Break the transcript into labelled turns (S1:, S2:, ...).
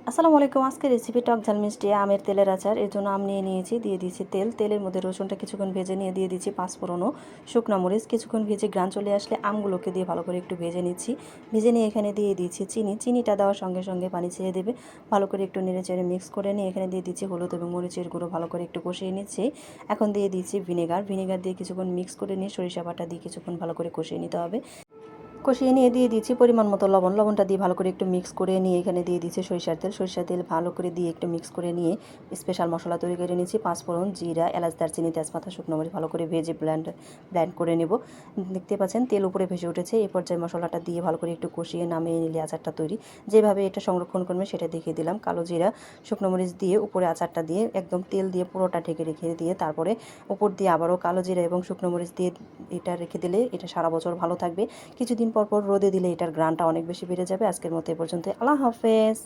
S1: আসসালামু আলাইকুম। আজকে রেসিপি টক ঝাল মিষ্টি আমের তেলের আচার। এর জন্য আম নিয়ে নিয়েছি, দিয়ে দিয়েছি তেল। তেলের মধ্যে রসুনটা কিছুক্ষণ ভেজে নিয়ে দিয়ে দিচ্ছি পাঁচফোড়ন ও শুকনো মরিচ। কিছুক্ষণ ভেজে ঘ্রাণ চলে আসলে আমগুলোকে দিয়ে ভালো করে একটু ভেজে নিচ্ছি। ভেজে নিয়ে এখানে দিয়ে দিচ্ছি চিনি। চিনিটা দেওয়ার সঙ্গে সঙ্গে পানি ছেড়ে দেবে। ভালো করে একটু নেড়ে চেড়ে মিক্স করে নিয়ে এখানে দিয়ে দিচ্ছি হলুদ এবং মরিচের গুঁড়ো, ভালো করে একটু কষিয়ে নিচ্ছি। এখন দিয়ে দিচ্ছি ভিনেগার। ভিনেগার দিয়ে কিছুক্ষণ মিক্স করে নিয়ে সরিষা বাটা দিয়ে কিছুক্ষণ ভালো করে কষিয়ে নিতে হবে। কষিয়ে নিয়ে দিয়ে দিচ্ছি পরিমাণ মতো লবণ। লবণটা দিয়ে ভালো করে একটু মিক্স করে নিয়ে এখানে দিয়ে দিচ্ছি সরিষার তেল। সরিষার তেল ভালো করে দিয়ে একটু মিক্স করে নিয়ে স্পেশাল মশলা তৈরি করে নিচ্ছি। পাঁচফোড়ন, জিরা, এলাচ, দারচিনি, তেজপাতা, শুকনো মরিচ ভালো করে ভেজে ব্ল্যান্ড করে নেব। দেখতে পাচ্ছেন তেল উপরে ভেসে উঠেছে। এই পর্যায়ে মশলাটা দিয়ে ভালো করে একটু কষিয়ে নামিয়ে নিলে আচারটা তৈরি। যেভাবে এটা সংরক্ষণ করবে সেটা দেখিয়ে দিলাম। কালো জিরা, শুকনো মরিচ দিয়ে উপরে আচারটা দিয়ে একদম তেল দিয়ে পুরোটা ঢেকে রেখে দিয়ে তারপরে উপর দিয়ে আবারও কালো জিরা এবং শুকনো মরিচ দিয়ে এটা রেখে দিলে এটা সারা বছর ভালো থাকবে। কিছুদিন পর পর রোদে দিলে এটার ঘ্রাণটা অনেক বেশি বেড়ে যাবে। আজকের মতো এ পর্যন্ত। আল্লাহ হাফেজ।